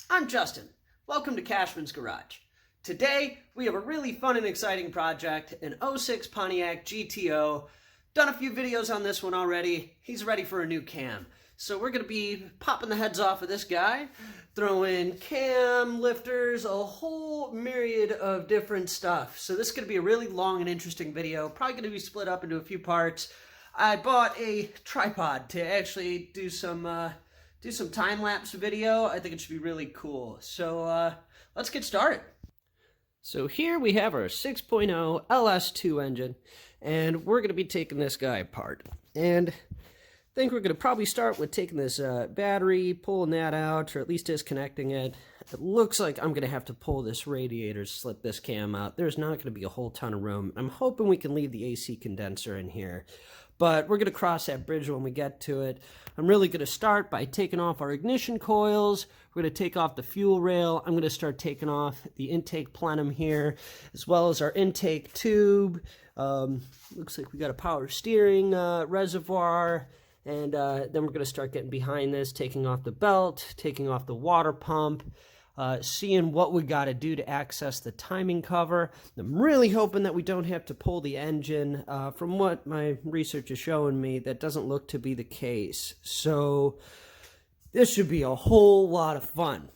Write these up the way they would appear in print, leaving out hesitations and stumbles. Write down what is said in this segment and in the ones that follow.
I'm Justin. Welcome to Cashman's Garage. Today, we have a really fun and exciting project, an '06 Pontiac GTO. Done a few videos on this one already. He's ready for a new cam. So we're going to be popping the heads off of this guy, throwing cam, lifters, a whole myriad of different stuff. So this is going to be a really long and interesting video, probably going to be split up into a few parts. I bought a tripod to actually do some time-lapse video. I think it should be really cool. So let's get started. So here we have our 6.0 LS2 engine, and we're going to be taking this guy apart. And I think we're going to probably start with taking this battery, pulling that out, or at least disconnecting it. It looks like I'm going to have to pull this radiator, slip this cam out. There's not going to be a whole ton of room. I'm hoping we can leave the AC condenser in here, but we're going to cross that bridge when we get to it. I'm really going to start by taking off our ignition coils. We're going to take off the fuel rail. I'm going to start taking off the intake plenum here, as well as our intake tube. Looks like we got a power steering reservoir. And then we're going to start getting behind this, taking off the belt, taking off the water pump, seeing what we got to do to access the timing cover. I'm really hoping that we don't have to pull the engine. From what my research is showing me, that doesn't look to be the case. So this should be a whole lot of fun.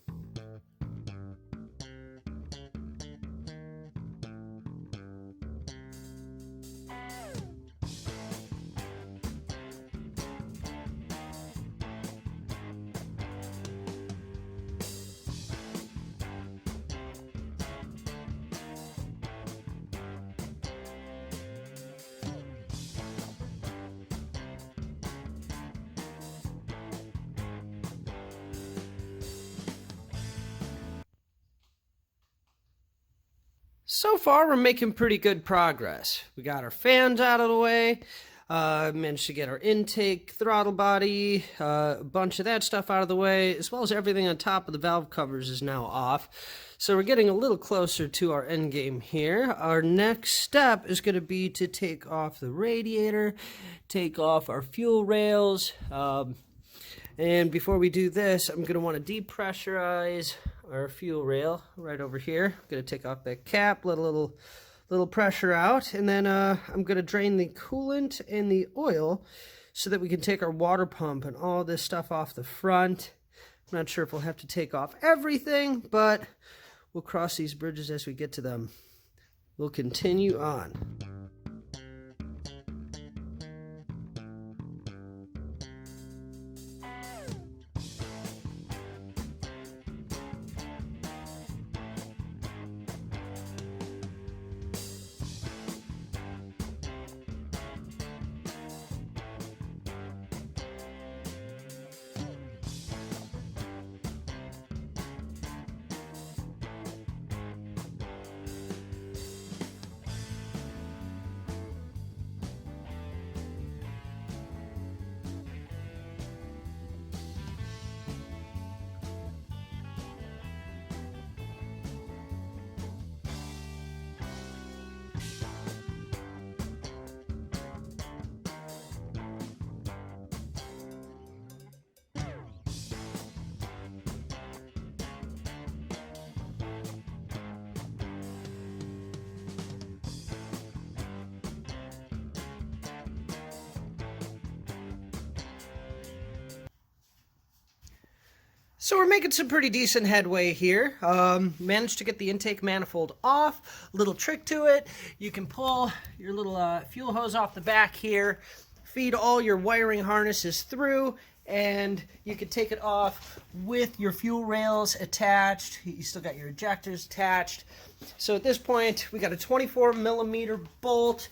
So far, we're making pretty good progress. We got our fans out of the way, managed to get our intake throttle body, a bunch of that stuff out of the way, as well as everything on top of the valve covers is now off. So we're getting a little closer to our end game here. Our next step is going to be to take off the radiator, take off our fuel rails, and before we do this, I'm going to want to depressurize our fuel rail right over here. I'm going to take off that cap, let a little pressure out, and then I'm going to drain the coolant and the oil so that we can take our water pump and all this stuff off the front. I'm not sure if we'll have to take off everything, but we'll cross these bridges as we get to them. We'll continue on. So we're making some pretty decent headway here. Managed to get the intake manifold off. Little trick to it, you can pull your little fuel hose off the back here, feed all your wiring harnesses through, and you can take it off with your fuel rails attached. You still got your ejectors attached. So at this point, we got a 24mm bolt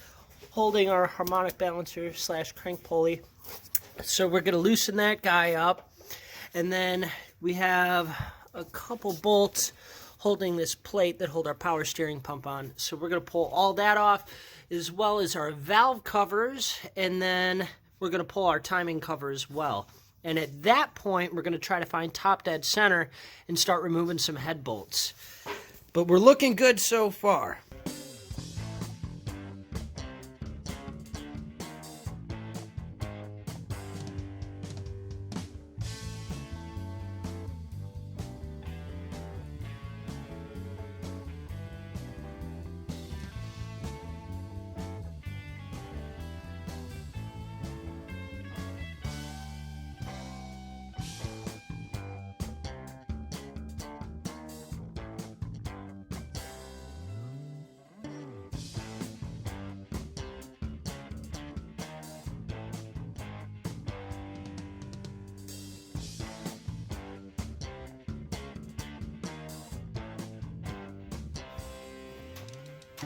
holding our harmonic balancer / crank pulley. So we're going to loosen that guy up, and then we have a couple bolts holding this plate that hold our power steering pump on. So we're going to pull all that off, as well as our valve covers, and then we're going to pull our timing cover as well. And at that point, we're going to try to find top dead center and start removing some head bolts. But we're looking good so far.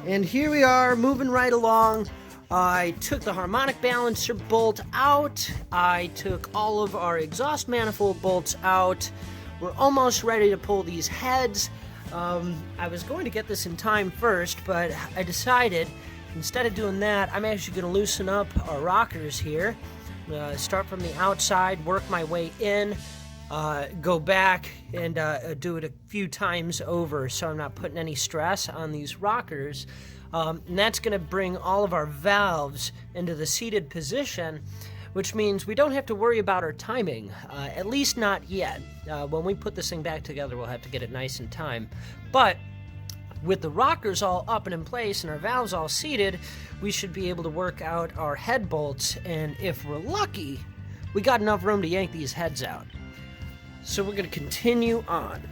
And here we are, moving right along. I took the harmonic balancer bolt out. I took all of our exhaust manifold bolts out. We're almost ready to pull these heads. I was going to get this in time first, but I decided instead of doing that, I'm actually going to loosen up our rockers here. Start from the outside, work my way in, go back and do it a few times over so I'm not putting any stress on these rockers. And that's going to bring all of our valves into the seated position, which means we don't have to worry about our timing, at least not yet. When we put this thing back together, we'll have to get it nice in time. But with the rockers all up and in place and our valves all seated, we should be able to work out our head bolts, and if we're lucky, we got enough room to yank these heads out. So we're going to continue on.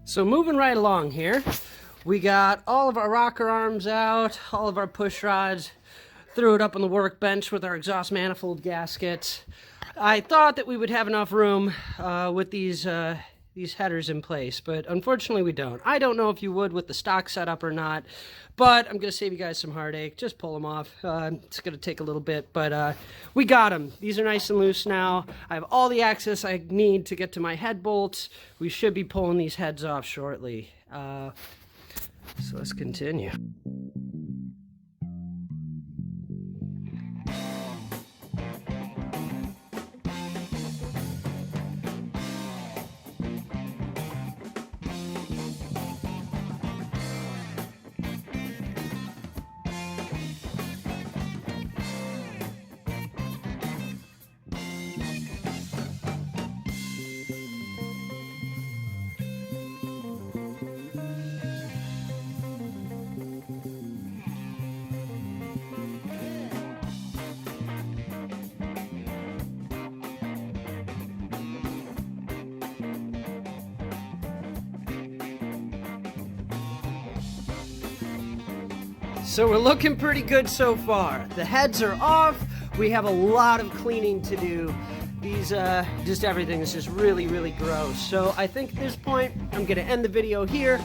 So moving right along here, we got all of our rocker arms out, all of our push rods, threw it up on the workbench with our exhaust manifold gaskets. I thought that we would have enough room with these headers in place, but unfortunately we don't. I don't know if you would with the stock setup or not, but I'm going to save you guys some heartache. Just pull them off. It's going to take a little bit, but we got them. These are nice and loose now. I have all the access I need to get to my head bolts. We should be pulling these heads off shortly. So let's continue. So we're looking pretty good so far. The heads are off. We have a lot of cleaning to do. These, just everything is just really, really gross. So I think at this point, I'm gonna end the video here,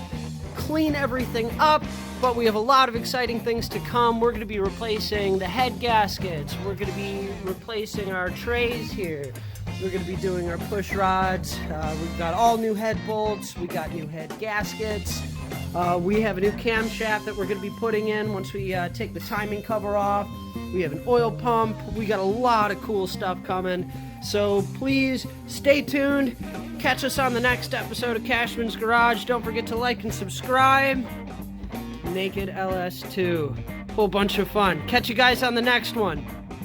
clean everything up, but we have a lot of exciting things to come. We're gonna be replacing the head gaskets. We're gonna be replacing our trays here. We're going to be doing our push rods. We've got all new head bolts. We got new head gaskets. We have a new camshaft that we're going to be putting in once we take the timing cover off. We have an oil pump. We got a lot of cool stuff coming. So please stay tuned. Catch us on the next episode of Cashman's Garage. Don't forget to like and subscribe. Naked LS2. Whole bunch of fun. Catch you guys on the next one.